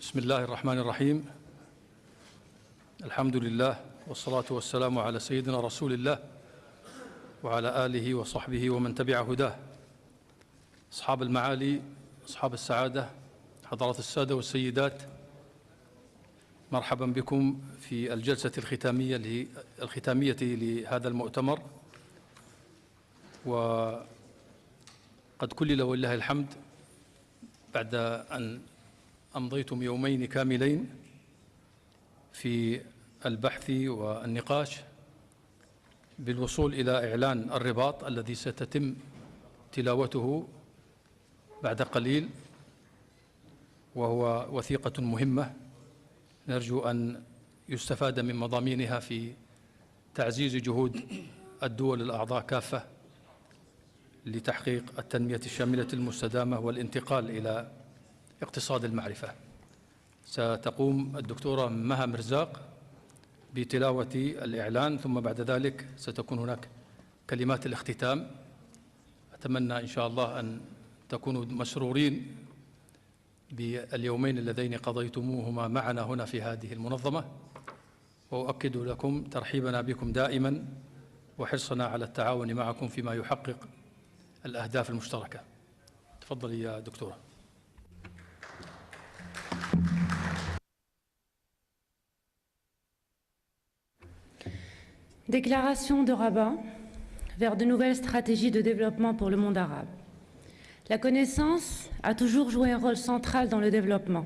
بسم الله الرحمن الرحيم. الحمد لله والصلاة والسلام على سيدنا رسول الله وعلى آله وصحبه ومن تبع هداه. أصحاب المعالي، أصحاب السعادة، حضرات السادة والسيدات، مرحبا بكم في الجلسة الختامية لهذا المؤتمر. وقد كلل ولله الحمد بعد أن أمضيتم يومين كاملين في البحث والنقاش بالوصول إلى إعلان الرباط الذي ستتم تلاوته بعد قليل، وهو وثيقة مهمة نرجو أن يستفاد من مضامينها في تعزيز جهود الدول الأعضاء كافة لتحقيق التنمية الشاملة المستدامة والانتقال إلى اقتصاد المعرفة. ستقوم الدكتورة مها مرزاق بتلاوة الإعلان، ثم بعد ذلك ستكون هناك كلمات الاختتام. أتمنى إن شاء الله أن تكونوا مسرورين باليومين اللذين قضيتموهما معنا هنا في هذه المنظمة، وأؤكد لكم ترحيبنا بكم دائما وحرصنا على التعاون معكم فيما يحقق الأهداف المشتركة. تفضلي يا دكتورة. Déclaration de Rabat vers de nouvelles stratégies de développement pour le monde arabe. La connaissance a toujours joué un rôle central dans le développement.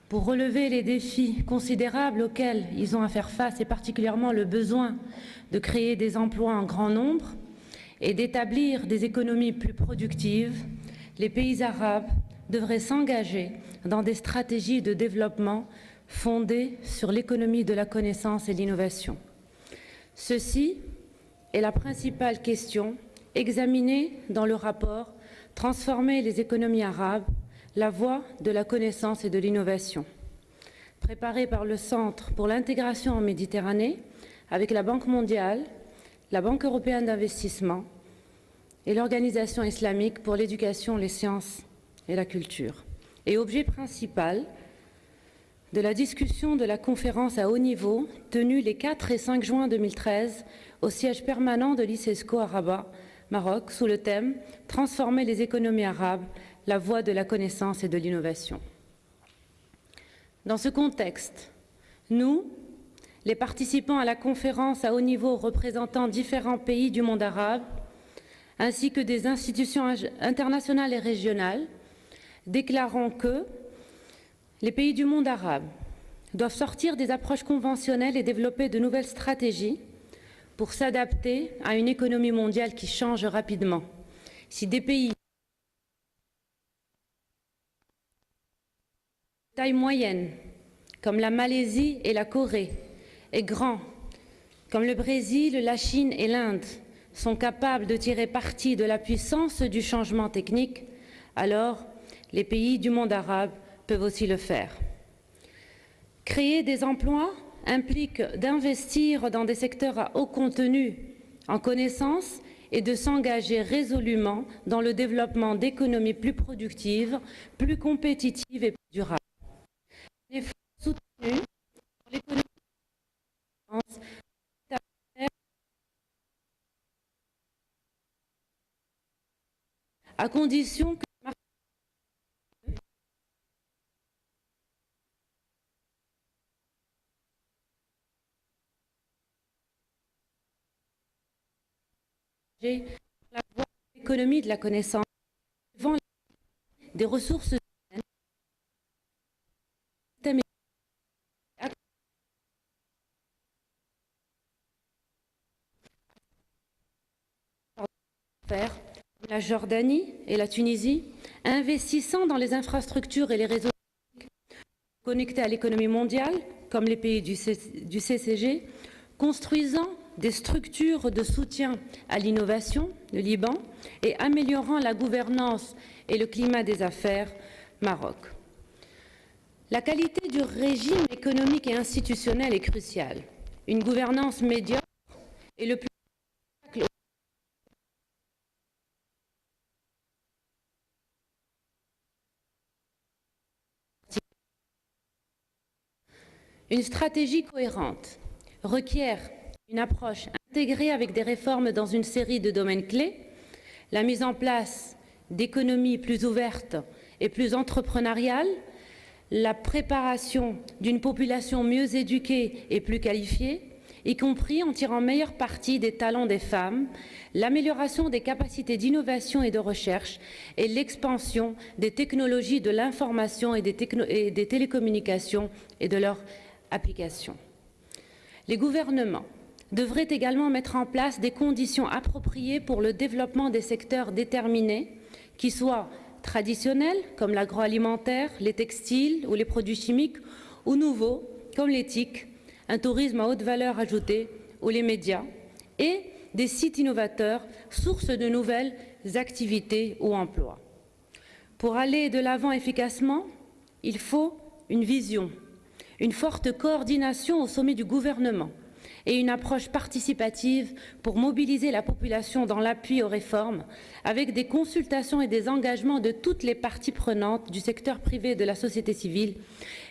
Pour relever les défis considérables auxquels ils ont à faire face, et particulièrement le besoin de créer des emplois en grand nombre et d'établir des économies plus productives, les pays arabes devraient s'engager dans des stratégies de développement fondées sur l'économie de la connaissance et l'innovation. Ceci est la principale question examinée dans le rapport « Transformer les économies arabes, la voie de la connaissance et de l'innovation » préparé par le Centre pour l'intégration en Méditerranée avec la Banque mondiale, la Banque européenne d'investissement et l'Organisation islamique pour l'éducation, les sciences et la culture. Et objet principal de la discussion de la conférence à haut niveau tenue les 4 et 5 juin 2013 au siège permanent de l'ICESCO à Rabat, Maroc, sous le thème « Transformer les économies arabes, la voie de la connaissance et de l'innovation ». Dans ce contexte, nous, les participants à la conférence à haut niveau représentant différents pays du monde arabe, ainsi que des institutions internationales et régionales, déclarons que les pays du monde arabe doivent sortir des approches conventionnelles et développer de nouvelles stratégies pour s'adapter à une économie mondiale qui change rapidement. Si des pays de taille moyenne, comme la Malaisie et la Corée, et grands, comme le Brésil, la Chine et l'Inde, sont capables de tirer parti de la puissance du changement technique, alors les pays du monde arabe peuvent aussi le faire. Créer des emplois implique d'investir dans des secteurs à haut contenu en connaissances et de s'engager résolument dans le développement d'économies plus productives, plus compétitives et plus durables. Un effort soutenu pour l'économie à condition que la voie de l'économie de la connaissance devant des ressources humaines, la Jordanie et la Tunisie, investissant dans les infrastructures et les réseaux connectés à l'économie mondiale, comme les pays du CCG, construisant des structures de soutien à l'innovation, le Liban, et améliorant la gouvernance et le climat des affaires, Maroc. La qualité du régime économique et institutionnel est cruciale. Une gouvernance médiocre est le plus Une stratégie cohérente requiert une approche intégrée avec des réformes dans une série de domaines clés, la mise en place d'économies plus ouvertes et plus entrepreneuriales, la préparation d'une population mieux éduquée et plus qualifiée, y compris en tirant meilleure partie des talents des femmes, l'amélioration des capacités d'innovation et de recherche et l'expansion des technologies de l'information et des télécommunications et de leur application. Les gouvernements devraient également mettre en place des conditions appropriées pour le développement des secteurs déterminés, qui soient traditionnels, comme l'agroalimentaire, les textiles ou les produits chimiques, ou nouveaux, comme l'éthique, un tourisme à haute valeur ajoutée ou les médias, et des sites innovateurs, sources de nouvelles activités ou emplois. Pour aller de l'avant efficacement, il faut une vision, une forte coordination au sommet du gouvernement et une approche participative pour mobiliser la population dans l'appui aux réformes, avec des consultations et des engagements de toutes les parties prenantes du secteur privé et de la société civile,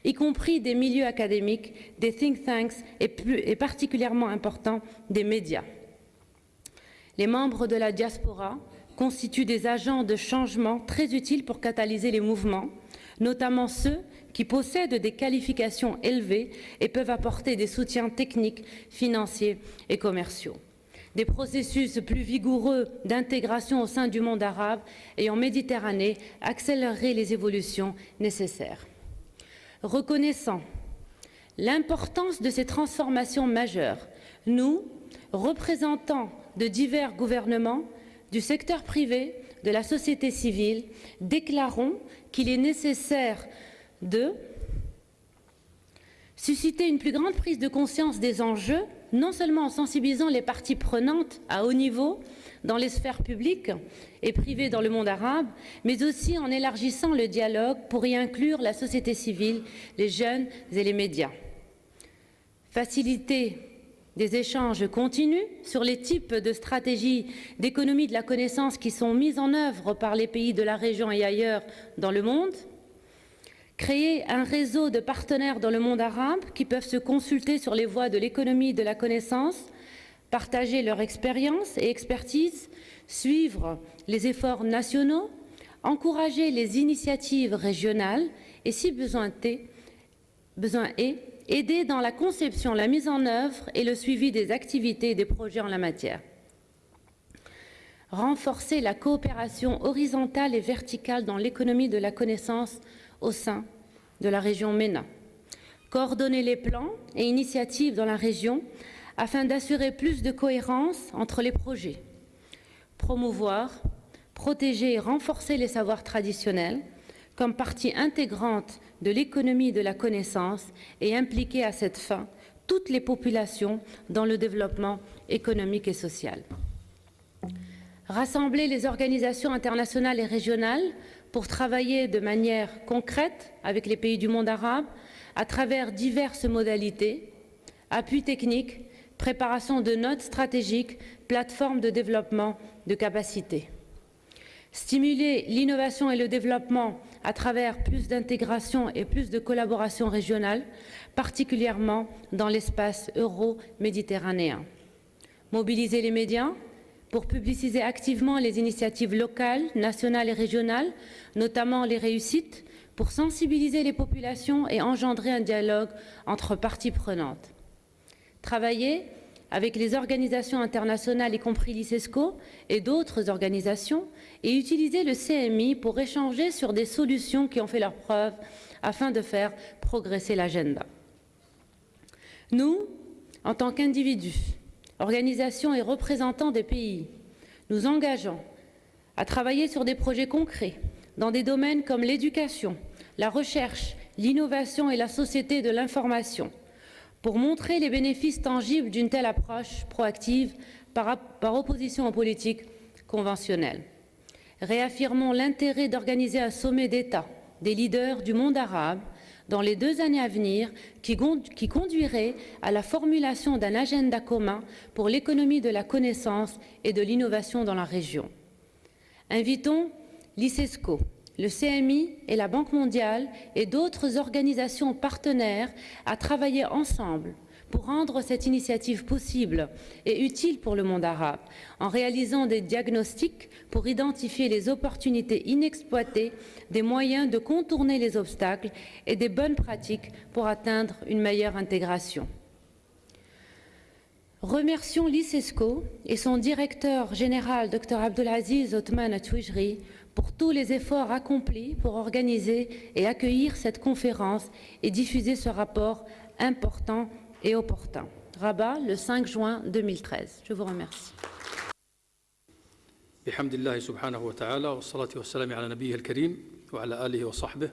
y compris des milieux académiques, des think tanks et particulièrement important des médias. Les membres de la diaspora constituent des agents de changement très utiles pour catalyser les mouvements, notamment ceux qui possèdent des qualifications élevées et peuvent apporter des soutiens techniques, financiers et commerciaux. Des processus plus vigoureux d'intégration au sein du monde arabe et en Méditerranée accéléreraient les évolutions nécessaires. Reconnaissant l'importance de ces transformations majeures, nous, représentants de divers gouvernements, du secteur privé, de la société civile, déclarons qu'il est nécessaire de susciter une plus grande prise de conscience des enjeux, non seulement en sensibilisant les parties prenantes à haut niveau dans les sphères publiques et privées dans le monde arabe, mais aussi en élargissant le dialogue pour y inclure la société civile, les jeunes et les médias. Faciliter des échanges continus sur les types de stratégies d'économie de la connaissance qui sont mises en œuvre par les pays de la région et ailleurs dans le monde, créer un réseau de partenaires dans le monde arabe qui peuvent se consulter sur les voies de l'économie de la connaissance, partager leur expérience et expertise, suivre les efforts nationaux, encourager les initiatives régionales et, si besoin est, aider dans la conception, la mise en œuvre et le suivi des activités et des projets en la matière. Renforcer la coopération horizontale et verticale dans l'économie de la connaissance au sein de la région MENA. Coordonner les plans et initiatives dans la région afin d'assurer plus de cohérence entre les projets. Promouvoir, protéger et renforcer les savoirs traditionnels comme partie intégrante de l'économie de la connaissance et impliquer à cette fin toutes les populations dans le développement économique et social. Rassembler les organisations internationales et régionales pour travailler de manière concrète avec les pays du monde arabe à travers diverses modalités, appui technique, préparation de notes stratégiques, plateformes de développement de capacités. Stimuler l'innovation et le développement à travers plus d'intégration et plus de collaboration régionale, particulièrement dans l'espace euro-méditerranéen. Mobiliser les médias pour publiciser activement les initiatives locales, nationales et régionales, notamment les réussites, pour sensibiliser les populations et engendrer un dialogue entre parties prenantes. Travailler avec les organisations internationales, y compris l'ICESCO et d'autres organisations, et utiliser le CMI pour échanger sur des solutions qui ont fait leurs preuves afin de faire progresser l'agenda. Nous, en tant qu'individus, organisations et représentants des pays, nous engageons à travailler sur des projets concrets dans des domaines comme l'éducation, la recherche, l'innovation et la société de l'information, pour montrer les bénéfices tangibles d'une telle approche proactive par opposition aux politiques conventionnelles. Réaffirmons l'intérêt d'organiser un sommet d'État des leaders du monde arabe dans les 2 années à venir qui conduirait à la formulation d'un agenda commun pour l'économie de la connaissance et de l'innovation dans la région. Invitons l'ICESCO le CMI et la Banque mondiale et d'autres organisations partenaires à travailler ensemble pour rendre cette initiative possible et utile pour le monde arabe, en réalisant des diagnostics pour identifier les opportunités inexploitées, des moyens de contourner les obstacles et des bonnes pratiques pour atteindre une meilleure intégration. Remercions l'ICESCO et son directeur général, Dr Abdelaziz Othman Atouijri, pour tous les efforts accomplis pour organiser et accueillir cette conférence et diffuser ce rapport important et opportun. Rabat, le 5 juin 2013. Je vous remercie. بحمد الله سبحانه وتعالى والصلاة والسلام على نبيه الكريم وعلى آله وصحبه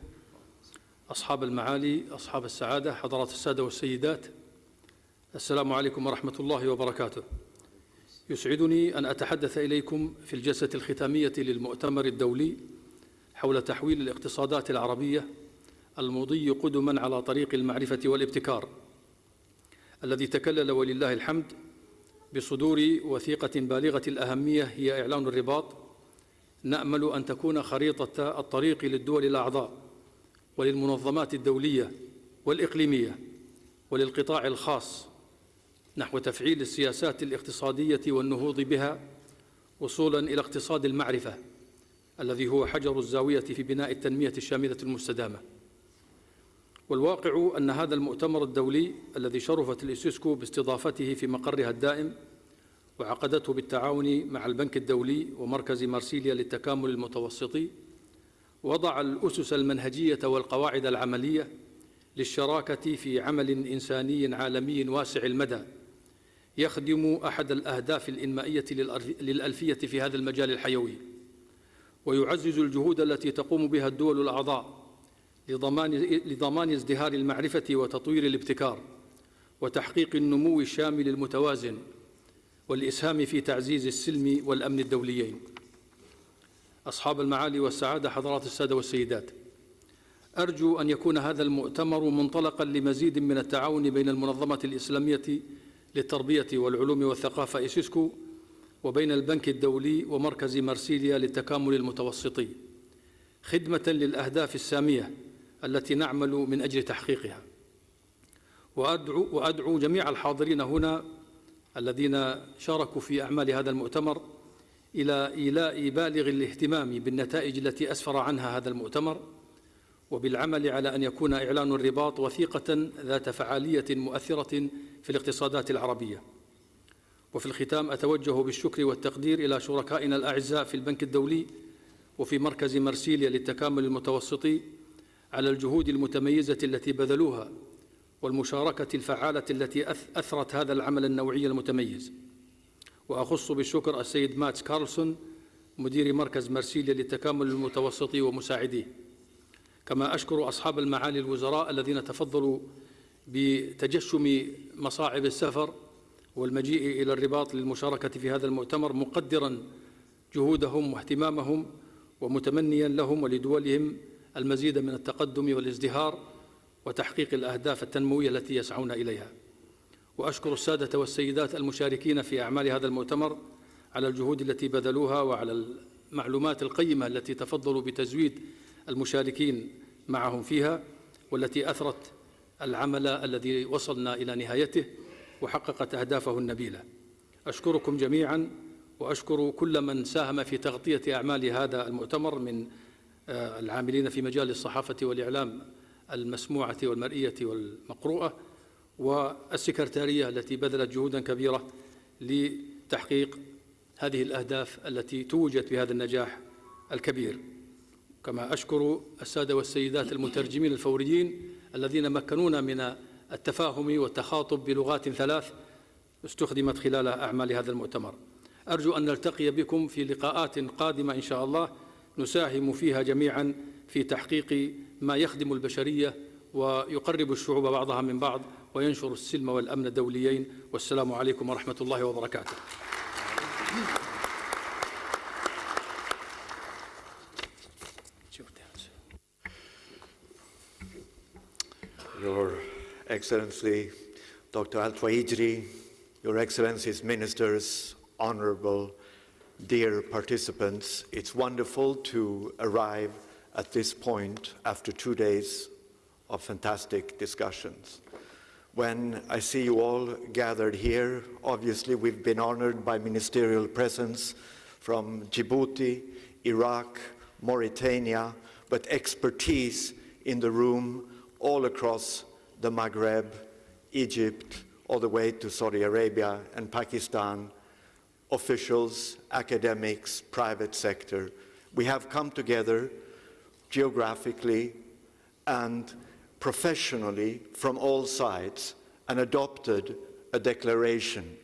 أصحاب المعالي أصحاب السعادة حضرات السادة والسيدات السلام عليكم ورحمة الله وبركاته. يسعدني أن أتحدث إليكم في الجلسة الختامية للمؤتمر الدولي حول تحويل الاقتصادات العربية المضي قدما على طريق المعرفة والابتكار، الذي تكلل ولله الحمد بصدور وثيقة بالغة الأهمية هي إعلان الرباط، نأمل أن تكون خريطة الطريق للدول الأعضاء وللمنظمات الدولية والإقليمية وللقطاع الخاص نحو تفعيل السياسات الاقتصادية والنهوض بها وصولاً إلى اقتصاد المعرفة الذي هو حجر الزاوية في بناء التنمية الشاملة المستدامة. والواقع أن هذا المؤتمر الدولي الذي شرفت الإيسيسكو باستضافته في مقرها الدائم وعقدته بالتعاون مع البنك الدولي ومركز مارسيليا للتكامل المتوسطي وضع الأسس المنهجية والقواعد العملية للشراكة في عمل إنساني عالمي واسع المدى يخدم أحد الأهداف الإنمائية للألفية في هذا المجال الحيوي، ويعزز الجهود التي تقوم بها الدول الأعضاء لضمان ازدهار المعرفة وتطوير الابتكار وتحقيق النمو الشامل المتوازن والإسهام في تعزيز السلم والأمن الدوليين. أصحاب المعالي والسعادة حضرات السادة والسيدات، أرجو أن يكون هذا المؤتمر منطلقاً لمزيد من التعاون بين المنظمة الإسلامية للتربية والعلوم والثقافة إيسيسكو وبين البنك الدولي ومركز مارسيليا للتكامل المتوسطي، خدمة للأهداف السامية التي نعمل من أجل تحقيقها. وأدعو جميع الحاضرين هنا الذين شاركوا في أعمال هذا المؤتمر إلى إيلاء بالغ الاهتمام بالنتائج التي أسفر عنها هذا المؤتمر، وبالعمل على أن يكون إعلان الرباط وثيقة ذات فعالية مؤثرة في الاقتصادات العربية. وفي الختام أتوجه بالشكر والتقدير إلى شركائنا الأعزاء في البنك الدولي وفي مركز مارسيليا للتكامل المتوسطي على الجهود المتميزة التي بذلوها والمشاركة الفعالة التي أثرت هذا العمل النوعي المتميز. وأخص بالشكر السيد ماتس كارلسون مدير مركز مارسيليا للتكامل المتوسطي ومساعديه، كما أشكر أصحاب المعالي الوزراء الذين تفضلوا بتجشم مصاعب السفر والمجيء إلى الرباط للمشاركة في هذا المؤتمر، مقدراً جهودهم واهتمامهم ومتمنياً لهم ولدولهم المزيد من التقدم والازدهار وتحقيق الأهداف التنموية التي يسعون إليها. وأشكر السادة والسيدات المشاركين في أعمال هذا المؤتمر على الجهود التي بذلوها وعلى المعلومات القيمة التي تفضلوا بتزويد المشاركين معهم فيها، والتي أثرت العمل الذي وصلنا إلى نهايته وحققت أهدافه النبيلة. أشكركم جميعاً وأشكر كل من ساهم في تغطية أعمال هذا المؤتمر من العاملين في مجال الصحافة والإعلام المسموعة والمرئية والمقروءة، والسكرتارية التي بذلت جهوداً كبيرة لتحقيق هذه الأهداف التي توجت بهذا النجاح الكبير. كما أشكر السادة والسيدات المترجمين الفوريين الذين مكنونا من التفاهم والتخاطب بلغات 3 استخدمت خلال أعمال هذا المؤتمر. أرجو أن نلتقي بكم في لقاءات قادمة إن شاء الله نساهم فيها جميعاً في تحقيق ما يخدم البشرية ويقرب الشعوب بعضها من بعض وينشر السلم والأمن الدوليين. والسلام عليكم ورحمة الله وبركاته. Your Excellency, Dr. Al-Twaijri, Your Excellencies, Ministers, Honorable, dear participants, it's wonderful to arrive at this point after 2 days of fantastic discussions. When I see you all gathered here, obviously we've been honored by ministerial presence from Djibouti, Iraq, Mauritania, but expertise in the room all across the Maghreb, Egypt, all the way to Saudi Arabia and Pakistan, officials, academics, private sector. We have come together geographically and professionally from all sides and adopted a declaration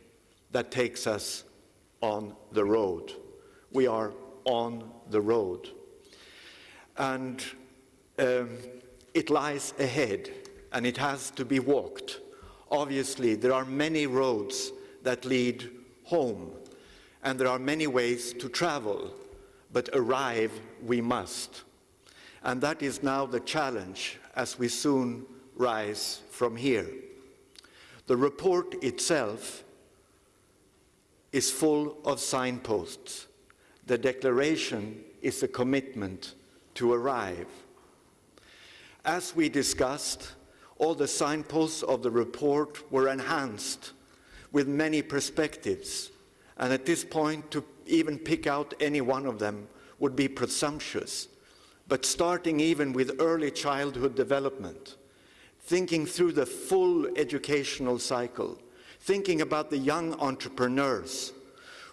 that takes us on the road. We are on the road. And it lies ahead, and it has to be walked. Obviously, there are many roads that lead home, and there are many ways to travel, but arrive we must. And that is now the challenge as we soon rise from here. The report itself is full of signposts. The declaration is a commitment to arrive. As we discussed, all the signposts of the report were enhanced with many perspectives, and at this point to even pick out any one of them would be presumptuous. But starting even with early childhood development, thinking through the full educational cycle, thinking about the young entrepreneurs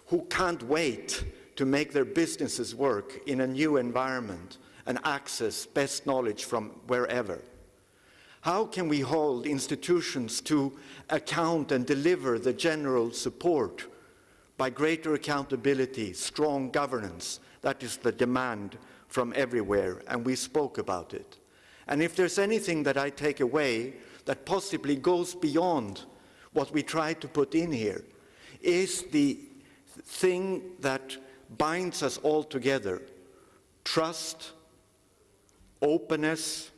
who can't wait to make their businesses work in a new environment and access best knowledge from wherever. How can we hold institutions to account and deliver the general support by greater accountability, strong governance? That is the demand from everywhere, and we spoke about it. And if there's anything that I take away that possibly goes beyond what we try to put in here, is the thing that binds us all together: trust, openness.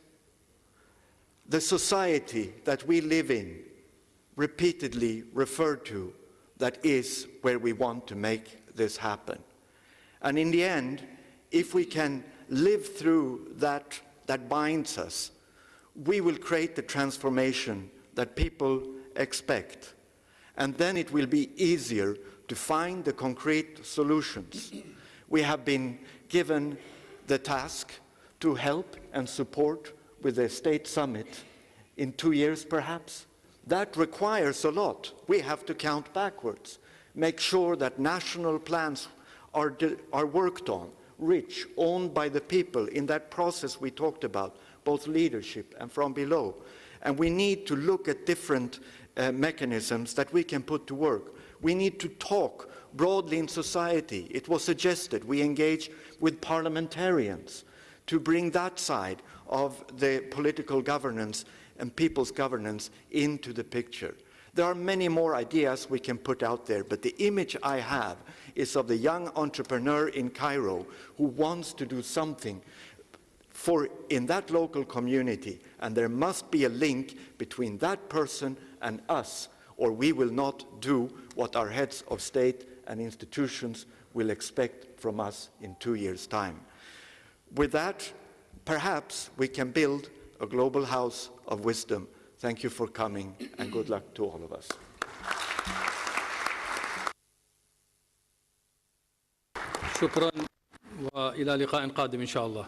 The society that we live in, repeatedly referred to, that is where we want to make this happen. And in the end, if we can live through that binds us, we will create the transformation that people expect. And then it will be easier to find the concrete solutions. We have been given the task to help and support with the State Summit in 2 years perhaps. That requires a lot. We have to count backwards, make sure that national plans are worked on, rich, owned by the people in that process we talked about, both leadership and from below. And we need to look at different mechanisms that we can put to work. We need to talk broadly in society. It was suggested we engage with parliamentarians to bring that side of the political governance and people's governance into the picture. There are many more ideas we can put out there, but the image I have is of the young entrepreneur in Cairo who wants to do something in that local community, and there must be a link between that person and us, or we will not do what our heads of state and institutions will expect from us in 2 years' time. With that, perhaps we can build a global house of wisdom. Thank you for coming, and good luck to all of us. شكرا، وإلى لقاء قادم إن شاء الله.